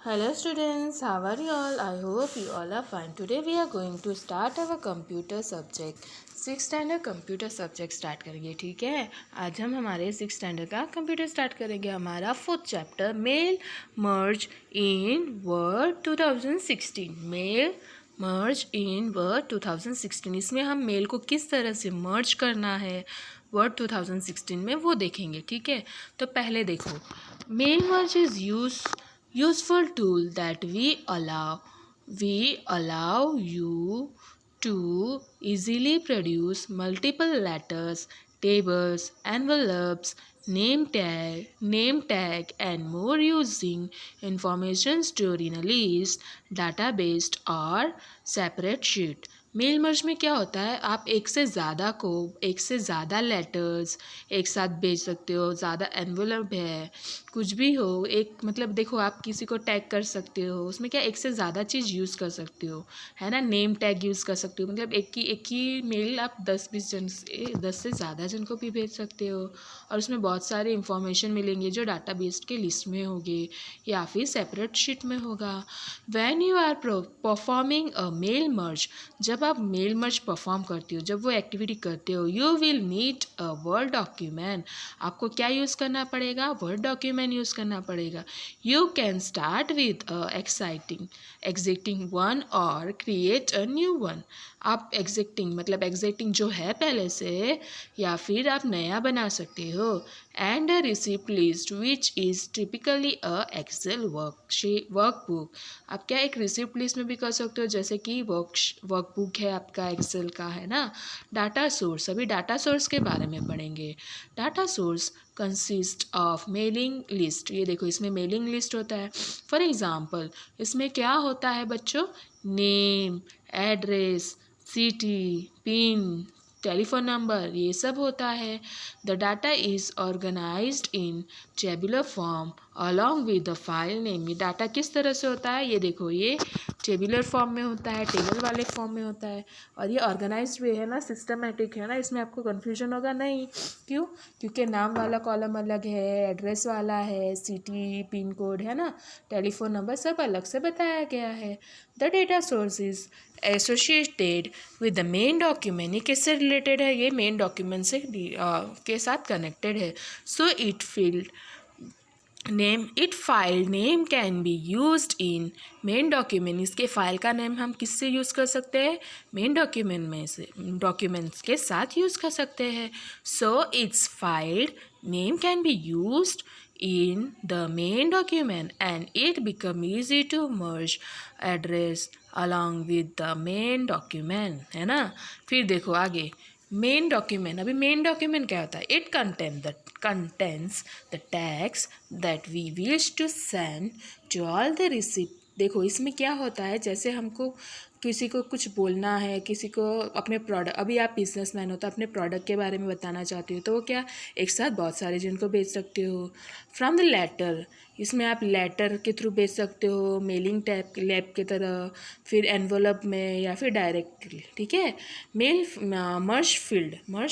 Hello students, how are you all? I hope you all are fine. Today we are going to start our computer subject. 6th standard computer subject start करेंगे, ठीक है। आज हम हमारे 6th standard का computer start करेंगे। हमारा 4th chapter mail merge इन word 2016। Mail merge इन word 2016, इसमें हम मेल को किस तरह से मर्ज करना है वर्ड 2016 में वो देखेंगे, ठीक है। तो पहले देखो, mail merge is useful tool that we allow you to easily produce multiple letters, tables, envelopes, name tag and more using information stored in a list, database or separate sheet. Mail merge में क्या होता है, आप एक से ज़्यादा letters एक साथ भेज सकते हो। ज़्यादा एनवलप है, कुछ भी हो, एक मतलब देखो, आप किसी को टैग कर सकते हो, उसमें क्या एक से ज़्यादा चीज़ यूज़ कर सकते हो, है ना। नेम टैग यूज़ कर सकते हो, मतलब एक ही मेल आप 10-20 जन से 10 से ज़्यादा जन को भी भेज सकते हो। और उसमें बहुत सारे इंफॉर्मेशन मिलेंगे जो डाटाबेस के लिस्ट में होंगे या फिर सेपरेट शीट में होगा। When you are performing a mail merge, जब आप मेल मर्ज परफॉर्म करते हो, जब वो एक्टिविटी करते हो, you will need a word document. आपको क्या यूज़ करना पड़ेगा, वर्ड डॉक्यूमेंट यूज़ करना पड़ेगा। You can start with exiting one और क्रिएट अ न्यू वन। आप एग्जिटिंग जो है पहले से, या फिर आप नया बना सकते हो। And a recipient list which is typically an Excel workbook. आप क्या एक रिसिप्ट लिस्ट में भी कर सकते हो, जैसे कि वर्कबुक है आपका एक्सेल का, है ना। डाटा सोर्स, अभी डाटा सोर्स के बारे में पढ़ेंगे। Data source consist of mailing list. ये देखो, इसमें मेलिंग लिस्ट होता है। फॉर एग्ज़ाम्पल, इसमें क्या होता है बच्चों, name, address, city, pin, telephone number, ये सब होता है। The data is organised in tabular form along with the file name. ये डाटा किस तरह से होता है, ये देखो, ये टेबुलर फॉर्म में होता है, टेबल वाले फॉर्म में होता है। और ये ऑर्गेनाइज्ड भी है ना, सिस्टमेटिक है ना, इसमें आपको कन्फ्यूजन होगा नहीं। क्यों? क्योंकि नाम वाला कॉलम अलग है, एड्रेस वाला है, सिटी, पिन कोड, है ना, टेलीफोन नंबर सब अलग से बताया गया है। The data source is associated with the main document. ये किससे रिलेटेड है, ये मेन डॉक्यूमेंट से के साथ कनेक्टेड है। So it file name can be used in main document. इसके फाइल का नेम हम किससे यूज़ कर सकते हैं, मेन डॉक्यूमेंट में से, डॉक्यूमेंट्स के साथ यूज़ कर सकते हैं। So it's filed name can be used in the main document and it become easy to merge address along with the main document, है ना। फिर देखो आगे, मेन डॉक्यूमेंट। अभी मेन डॉक्यूमेंट क्या होता है, it contains the tags that we wish to send to all the receipt। देखो, इसमें क्या होता है, जैसे हमको किसी को कुछ बोलना है, किसी को अपने प्रोडक्ट, अभी आप बिजनेसमैन हो तो अपने प्रोडक्ट के बारे में बताना चाहते हो, तो वो क्या एक साथ बहुत सारे जन को भेज सकते हो। फ्रॉम द लेटर, इसमें आप लेटर के थ्रू भेज सकते हो, मेलिंग लैब की तरह, फिर एनवलप में, या फिर डायरेक्टली, ठीक है। मेल मर्ज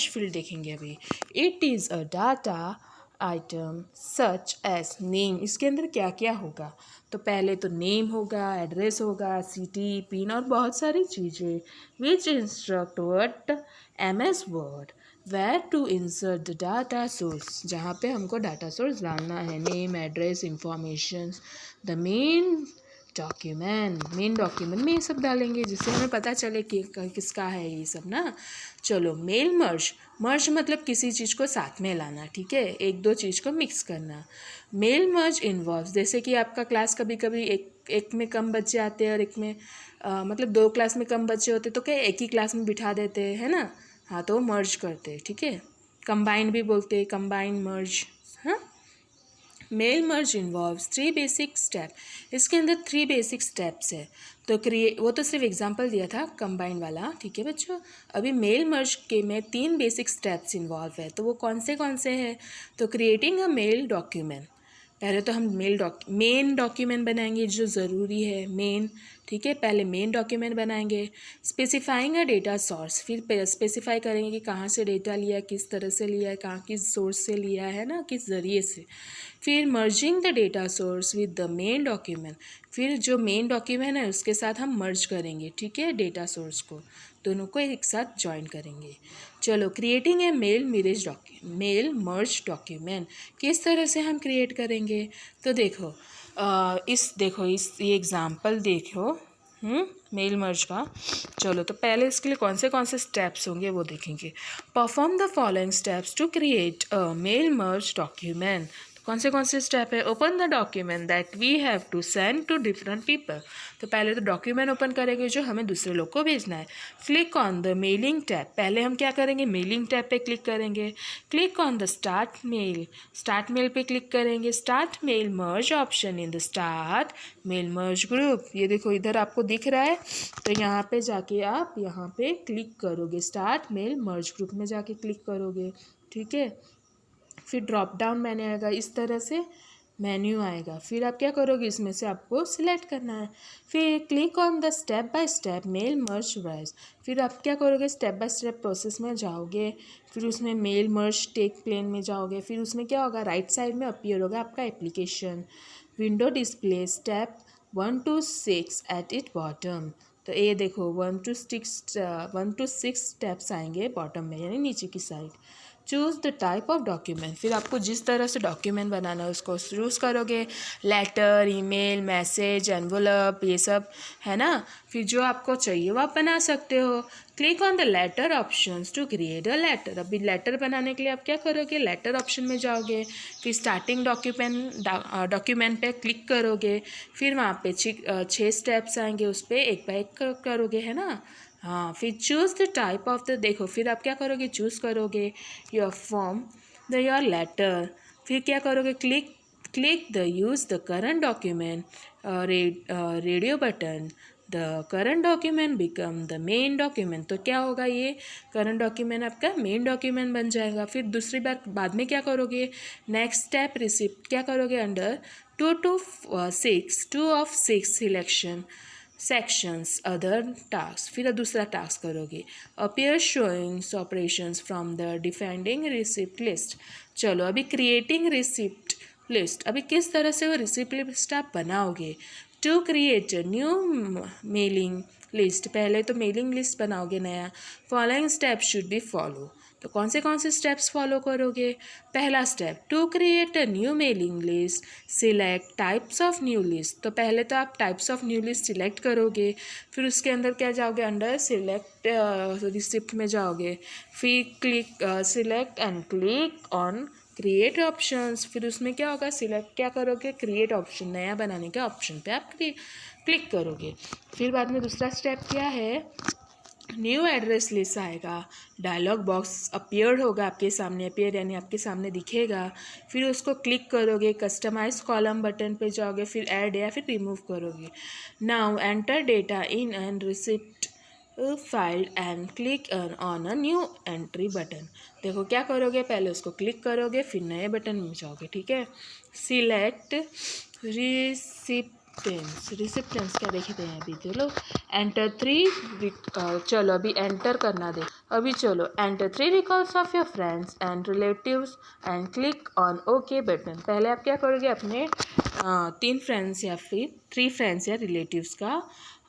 फील्ड देखेंगे अभी। It is a data item such as name. इसके अंदर क्या क्या होगा, तो पहले तो नेम होगा, एड्रेस होगा, सिटी, पिन और बहुत सारी चीज़ें। Which instruct word MS word where to insert the data source. जहाँ पे हमको डाटा सोर्स डालना है, name, address, information. The main document में ये सब डालेंगे, जिससे हमें पता चले कि किसका है ये सब ना। चलो, मेल मर्ज मतलब किसी चीज़ को साथ में लाना, ठीक है, एक दो चीज़ को मिक्स करना। मेल मर्ज इन्वॉल्व, जैसे कि आपका क्लास कभी कभी एक में कम बच्चे आते हैं और एक में मतलब 2 क्लास में कम बच्चे होते तो क्या एक ही क्लास में बिठा देते हैं ना। हाँ, तो मर्ज करते हैं, ठीक है। कंबाइन भी बोलते हैं, कंबाइन मर्ज। हाँ, mail merge involves 3 basic step. इसके अंदर 3 बेसिक स्टेप्स है। तो वो तो सिर्फ एग्जांपल दिया था कंबाइन वाला, ठीक है बच्चों। अभी मेल मर्ज के में 3 बेसिक स्टेप्स इन्वॉल्व है, तो वो कौन से हैं, तो क्रिएटिंग अ मेल डॉक्यूमेंट। पहले तो हम मेन डॉक्यूमेंट बनाएंगे जो ज़रूरी है, मेन, ठीक है, पहले मेन डॉक्यूमेंट बनाएंगे, स्पेसिफाइंग अ डेटा सोर्स, फिर स्पेसिफाई करेंगे कि कहाँ से डेटा लिया है, किस तरह से लिया है, कहाँ किस सोर्स से लिया है ना, किस ज़रिए से। फिर merging the data source with the main document, फिर जो मेन डॉक्यूमेंट है उसके साथ हम मर्ज करेंगे, ठीक है, डेटा सोर्स को दोनों को एक साथ ज्वाइन करेंगे। चलो, creating a mail merge document, किस तरह से हम क्रिएट करेंगे? तो देखो ये एग्ज़ाम्पल देखो मेल मर्ज का। चलो, तो पहले इसके लिए कौन से स्टेप्स होंगे वो देखेंगे। Perform the following steps to create a mail merge document. कौन से स्टेप है? Open the document that we have to send to different people. तो पहले तो डॉक्यूमेंट ओपन करेंगे जो हमें दूसरे लोग को भेजना है। Click on the mailing tab, पहले हम क्या करेंगे? मेलिंग टैब पे क्लिक करेंगे। Click on the start mail पे क्लिक करेंगे। Start mail merge option in the start mail merge group, ये देखो इधर आपको दिख रहा है, तो यहाँ पे जाके आप यहाँ पे क्लिक करोगे, स्टार्ट मेल मर्ज ग्रुप में जाके क्लिक करोगे, ठीक है। फिर ड्रॉप डाउन मेन्यू आएगा, इस तरह से मेन्यू आएगा, फिर आप क्या करोगे? इसमें से आपको सिलेक्ट करना है। फिर click on the step by step mail merge वाइज, फिर आप क्या करोगे? स्टेप बाय स्टेप प्रोसेस में जाओगे, फिर उसमें मेल मर्ज टेक प्लेन में जाओगे, फिर उसमें क्या होगा? राइट साइड में अपीयर होगा आपका application window display step 1 to 6 at it bottom. तो ये देखो 1 to 6 स्टेप्स आएंगे बॉटम में, यानी नीचे की side. Choose the type of document, फिर आपको जिस तरह से डॉक्यूमेंट बनाना है उसको चूज़ करोगे, लेटर, ईमेल, मैसेज, एनवलप, ये सब है ना। फिर जो आपको चाहिए वो आप बना सकते हो। Click on the letter options to create a letter, अभी लेटर बनाने के लिए आप क्या करोगे? लेटर ऑप्शन में जाओगे, फिर स्टार्टिंग डॉक्यूमेंट पे क्लिक करोगे, फिर वहाँ पे 6 स्टेप्स आएंगे, उस पर एक बाय एक करोगे, है ना। हाँ, फिर choose the type of the, देखो फिर आप क्या करोगे? चूज़ करोगे योर फॉर्म योर लेटर, फिर क्या करोगे? Click the use the current document radio button, the current document become the main document. तो क्या होगा? ये करंट डॉक्यूमेंट आपका मेन डॉक्यूमेंट बन जाएगा। फिर दूसरी बार बाद में क्या करोगे? नेक्स्ट स्टेप रिसिप्ट क्या करोगे? Under 2 of 6 selection sections other task, फिर दूसरा टास्क करोगे, appear showings operations from the defending receipt list. चलो, अभी क्रिएटिंग रिसिप्ट लिस्ट, अभी किस तरह से वो रिसिप्ट लिस्ट आप बनाओगे? To create new mailing list, पहले तो मेलिंग लिस्ट बनाओगे नया। Following step should be follow, तो कौन से स्टेप्स फॉलो करोगे? पहला step, to create a new mailing list select types of new list, तो पहले तो आप types of new list select करोगे, फिर उसके अंदर क्या जाओगे? अंडर सिलेक्ट रिसिप्ट में जाओगे, फिर click select and click on create options, फिर उसमें क्या होगा? सिलेक्ट क्या करोगे? क्रिएट ऑप्शन, नया बनाने के ऑप्शन पे आप क्लिक करोगे। फिर बाद में दूसरा स्टेप क्या है? न्यू एड्रेस लिस्ट आएगा, डायलॉग बॉक्स अपीयर होगा आपके सामने, अपीयर यानी आपके सामने दिखेगा, फिर उसको क्लिक करोगे, कस्टमाइज कॉलम बटन पे जाओगे, फिर ऐड या फिर रिमूव करोगे। Now enter data in and receipt file and click on a new entry button. देखो क्या करोगे? पहले उसको क्लिक करोगे, फिर नए बटन में जाओगे, ठीक है। सिलेक्ट रिसिप्टेंस क्या देखते हैं अभी? चलो एंटर 3 चलो अभी एंटर करना दे, अभी चलो enter 3 records of your friends and relatives and click on okay button. पहले आप क्या करोगे? अपने 3 फ्रेंड्स या फिर 3 फ्रेंड्स या रिलेटिव्स का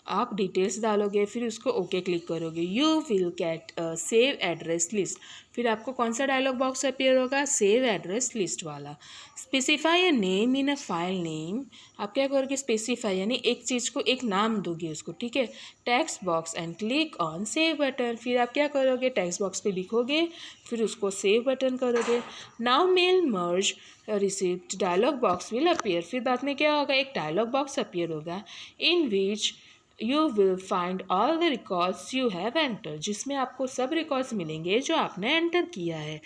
आप डिटेल्स डालोगे, फिर उसको ओके क्लिक करोगे। You will get save address list, फिर आपको कौन सा डायलॉग बॉक्स अपीयर होगा? सेव एड्रेस लिस्ट वाला। Specify a name in a file name, आप क्या करोगे? स्पेसिफाई यानी एक चीज़ को एक नाम दोगे उसको, ठीक है। Text box and click on save button, फिर आप क्या करोगे? टेक्स्ट बॉक्स पे लिखोगे, फिर उसको सेव बटन करोगे। Now mail merge recipient dialog box will appear, फिर बाद में क्या होगा? एक डायलॉग बॉक्स अपीयर होगा इन विच you will find all the records you have entered, जिसमें आपको सब रिकॉर्ड्स मिलेंगे जो आपने एंटर किया है।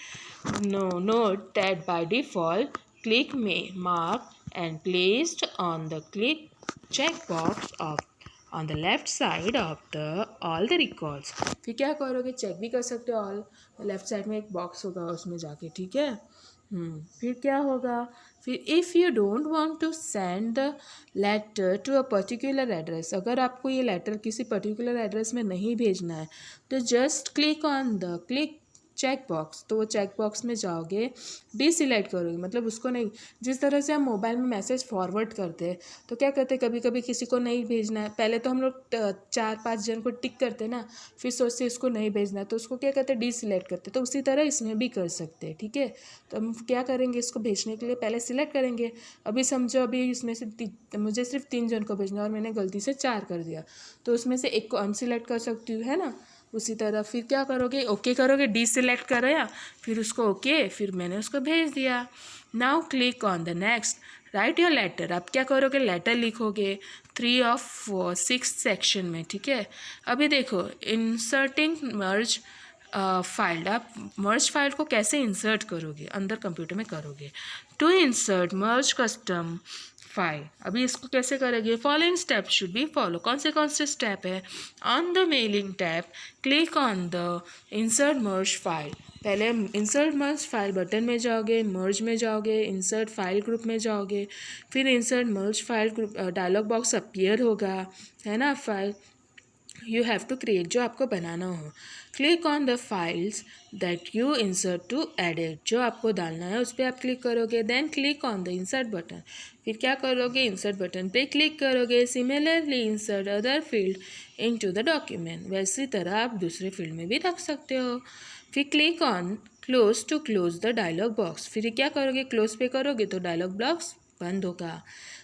Note that by default click may mark and placed on the click checkbox on the left side of the all the records, फिर क्या करोगे? चेक भी कर सकते हो, ऑल लेफ्ट साइड में एक बॉक्स होगा उसमें जाके, ठीक है। फिर क्या होगा? फिर if you don't want to send the letter to a particular address, अगर आपको ये लेटर किसी पर्टिकुलर एड्रेस में नहीं भेजना है तो जस्ट क्लिक चेक बॉक्स, तो वो चेक बॉक्स में जाओगे, डिसलेक्ट करोगे, मतलब उसको नहीं। जिस तरह से हम मोबाइल में मैसेज फॉरवर्ड करते हैं तो क्या करते हैं, कभी कभी किसी को नहीं भेजना है, पहले तो हम लोग 4-5 जन को टिक करते हैं ना, फिर सोचते इसको नहीं भेजना है तो उसको क्या करते हैं, डिसलेक्ट करते हैं। तो उसी तरह इसमें भी कर सकते हैं, ठीक है। तो हम क्या करेंगे, इसको भेजने के लिए पहले सिलेक्ट करेंगे। अभी समझो अभी इसमें से मुझे सिर्फ 3 जन को भेजना है और मैंने गलती से 4 कर दिया, तो उसमें से एक को अनसिलेक्ट कर सकती हूँ, है ना। उसी तरह फिर क्या करोगे, ओके करोगे, डिसलेक्ट करा, फिर उसको ओके, फिर मैंने उसको भेज दिया। Now click on the next, write your letter. आप क्या करोगे, लेटर लिखोगे 3 of 6 सेक्शन में, ठीक है। अभी देखो इंसर्टिंग मर्ज फाइल, आप मर्ज फाइल को कैसे इंसर्ट करोगे, अंदर कंप्यूटर में करोगे। To insert merge custom file, अभी इसको कैसे करेंगे, following step should be follow. कौन से स्टेप है, on the mailing tab click on the insert merge file. पहले इंसर्ट मर्ज फाइल बटन में जाओगे, मर्ज में जाओगे, इंसर्ट फाइल ग्रुप में जाओगे, फिर insert merge file group dialog box appear होगा, है ना। File you have to create, जो आपको बनाना हो। Click on the files that you insert to edit, जो आपको डालना है उस पर आप क्लिक करोगे। Then click on the insert button, फिर क्या करोगे, इंसर्ट बटन पे क्लिक करोगे। Similarly insert other field into the document, वैसी तरह आप दूसरे फील्ड में भी रख सकते हो। फिर click on close to close the dialog box, फिर क्या करोगे, क्लोज पे करोगे तो डायलॉग बॉक्स बंद होगा।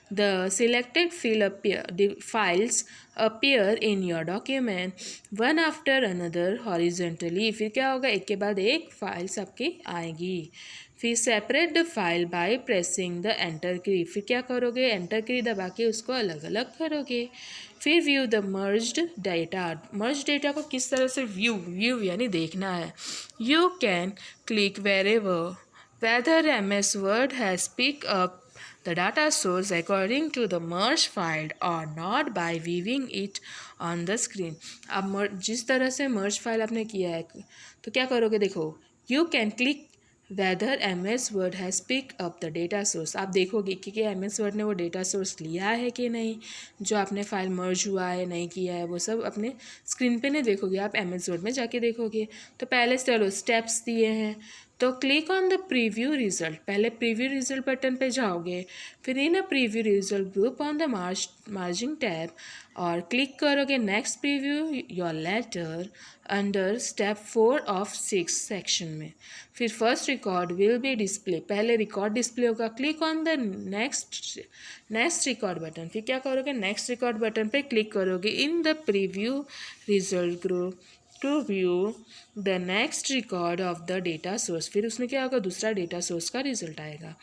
The selected files appear in your document one after another horizontally, फिर क्या होगा, एक के बाद एक फाइल्स आपकी आएगी। फिर separate the file by pressing the enter की, फिर क्या करोगे, एंटर की दबा के उसको अलग अलग करोगे। फिर व्यू द मर्ज्ड डेटा को किस तरह से व्यू यानी देखना है। You can click whether MS Word has picked up the data source according to the merged file or not by viewing it on the screen। अब जिस तरह से merged file आपने किया है तो क्या करोगे, देखो you can click whether MS Word has picked up the data source, आप देखोगे कि MS Word ने वो डेटा सोर्स लिया है कि नहीं, जो आपने फाइल मर्ज हुआ है नहीं किया है वो सब अपने स्क्रीन पे नहीं देखोगे, आप MS Word में जाके देखोगे। तो पहले चलो स्टेप्स दिए हैं, तो click on the preview result, पहले प्रीव्यू रिजल्ट बटन पे जाओगे, फिर in a preview result group on the merging tab और क्लिक करोगे next preview your letter under step 4 of 6 section में। फिर first record will be display, पहले record display होगा। Click on the next record button, फिर क्या करोगे, next record button पे क्लिक करोगे in the preview result group to view the next record of the data source, फिर उसमें क्या होगा, दूसरा डेटा सोर्स का रिजल्ट आएगा।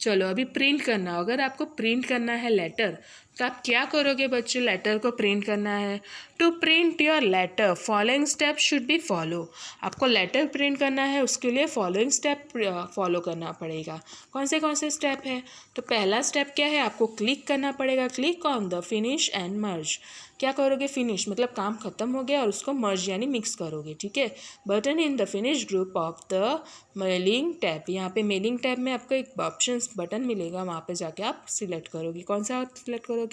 चलो अभी प्रिंट करना, अगर आपको प्रिंट करना है लेटर तो आप क्या करोगे बच्चों, लेटर को प्रिंट करना है। To print your letter following step should be follow, आपको लेटर प्रिंट करना है उसके लिए फॉलोइंग स्टेप फॉलो करना पड़ेगा। कौन से स्टेप है, तो पहला स्टेप क्या है, आपको क्लिक करना पड़ेगा, click on the finish and merge. क्या करोगे, फिनिश मतलब काम खत्म हो गया और उसको मर्ज यानी मिक्स करोगे, ठीक है। Button in the finish group of the mailing tab, यहाँ पे मेलिंग टैब में आपको एक ऑप्शन बटन मिलेगा, वहाँ पे जाके आप सिलेक्ट करोगे, कौन सा सिलेक्ट करोगे,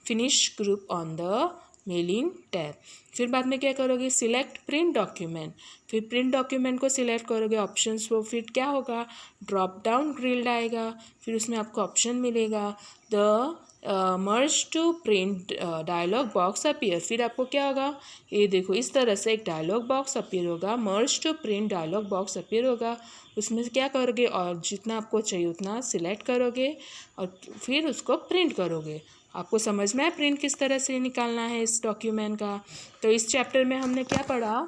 finish group on the mailing tab. फिर बाद में क्या करोगे, सिलेक्ट प्रिंट डॉक्यूमेंट, फिर प्रिंट डॉक्यूमेंट को सिलेक्ट करोगे ऑप्शंस को, फिर क्या होगा, ड्रॉप डाउन ग्रिल्ड आएगा, फिर उसमें आपको ऑप्शन मिलेगा the merge to print dialog box appear, फिर आपको क्या होगा, ये देखो इस तरह से एक डायलॉग बॉक्स अपीयर होगा, merge to print dialog box appear होगा। उसमें से क्या करोगे, और जितना आपको चाहिए उतना सिलेक्ट करोगे और फिर उसको प्रिंट करोगे। आपको समझ में आया प्रिंट किस तरह से निकालना है इस डॉक्यूमेंट का। तो इस चैप्टर में हमने क्या पढ़ा,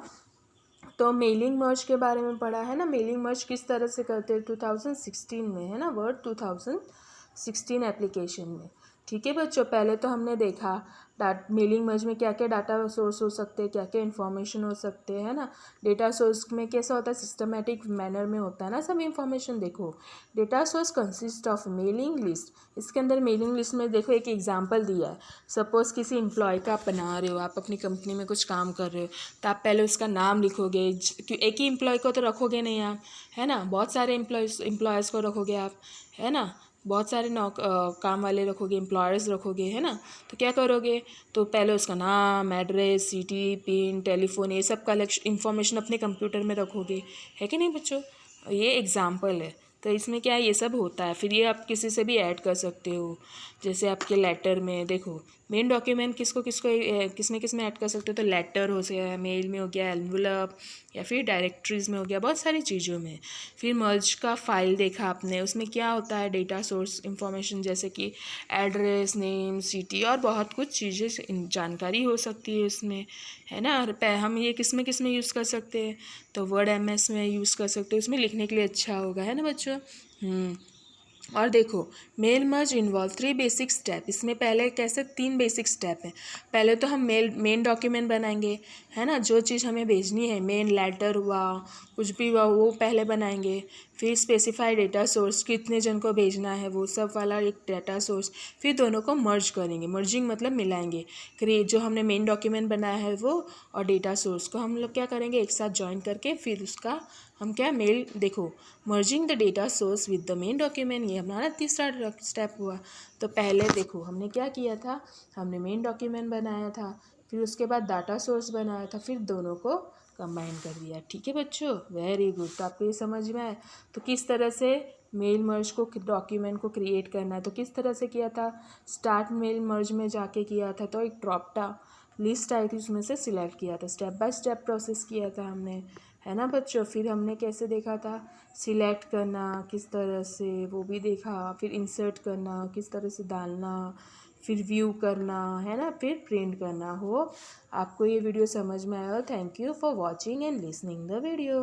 तो मेलिंग मर्ज के बारे में पढ़ा है ना, मेलिंग मर्ज किस तरह से करते हैं 2016 में, है ना, वर्ड 2016 एप्लीकेशन में। ठीक है बच्चों, पहले तो हमने देखा मेलिंग मर्ज में क्या क्या डाटा सोर्स हो सकते हैं, क्या क्या इन्फॉर्मेशन हो सकते हैं, है ना। डेटा सोर्स में कैसा होता है, सिस्टमेटिक मैनर में होता है ना सब इन्फॉर्मेशन। देखो data source consist of mailing list, इसके अंदर मेलिंग लिस्ट में देखो एक एग्जांपल दिया है। सपोज़ किसी एम्प्लॉय का आप बना रहे हो, आप अपनी कंपनी में कुछ काम कर रहे हो, तो आप पहले उसका नाम लिखोगे, एक ही एम्प्लॉय को तो रखोगे नहीं आप, है ना, बहुत सारे एम्प्लॉयज़ को रखोगे आप, है ना। बहुत सारे काम वाले रखोगे, एम्प्लॉयर्स रखोगे, है ना। तो क्या करोगे, तो पहले उसका नाम, एड्रेस, सिटी, पिन, टेलीफोन, ये सब कलेक्शन इन्फॉर्मेशन अपने कंप्यूटर में रखोगे, है कि नहीं बच्चों। ये एग्जाम्पल है। तो इसमें क्या है, ये सब होता है। फिर ये आप किसी से भी ऐड कर सकते हो, जैसे आपके लेटर में देखो, मेन डॉक्यूमेंट किसको किसको किस में ऐड कर सकते हो, तो लेटर हो गया, मेल में हो गया, एनवलप, या फिर डायरेक्टरीज में हो गया, बहुत सारी चीज़ों में। फिर मर्ज का फाइल देखा आपने, उसमें क्या होता है, डेटा सोर्स इंफॉर्मेशन, जैसे कि एड्रेस, नेम, सिटी और बहुत कुछ चीज़ें जानकारी हो सकती है उसमें, है ना। और हम ये किस में यूज़ कर सकते हैं, तो वर्ड MS में यूज़ कर सकते हो, उसमें लिखने के लिए अच्छा होगा, है ना बच्चों। और देखो, mail merge involve 3 basic step. इसमें पहले कैसे 3 बेसिक स्टेप हैं। पहले तो हम मेन डॉक्यूमेंट बनाएंगे, है ना, जो चीज़ हमें भेजनी है, मेन लेटर हुआ, कुछ भी हुआ, वो पहले बनाएंगे। फिर स्पेसिफाई डेटा सोर्स, कितने जन को भेजना है, वो सब वाला एक डेटा सोर्स। फिर दोनों को मर्ज करेंगे, मर्जिंग मतलब मिलाएंगे। क्रिएट जो हमने मेन डॉक्यूमेंट बनाया है वो और डेटा सोर्स को हम लोग क्या करेंगे, एक साथ ज्वाइन करके फिर उसका हम क्या मेल, देखो, merging the data source with the main document, ये हमारा तीसरा स्टेप हुआ। तो पहले देखो हमने क्या किया था, हमने मेन डॉक्यूमेंट बनाया था, फिर उसके बाद डाटा सोर्स बनाया था, फिर दोनों को कंबाइन कर दिया। ठीक है बच्चों, वेरी गुड। तो आपको ये समझ में आया, तो किस तरह से मेल मर्ज को, डॉक्यूमेंट को क्रिएट करना है, तो किस तरह से किया था। स्टार्ट मेल मर्ज में जाके किया था, तो एक ड्रॉपटा लिस्ट आई थी, उसमें से सिलेक्ट किया था, स्टेप बाय स्टेप प्रोसेस किया था हमने, है ना बच्चों। फिर हमने कैसे देखा था, सिलेक्ट करना किस तरह से, वो भी देखा। फिर इंसर्ट करना किस तरह से डालना, फिर व्यू करना, है ना, फिर प्रिंट करना। हो आपको ये वीडियो समझ में आया। Thank you for watching and listening the video.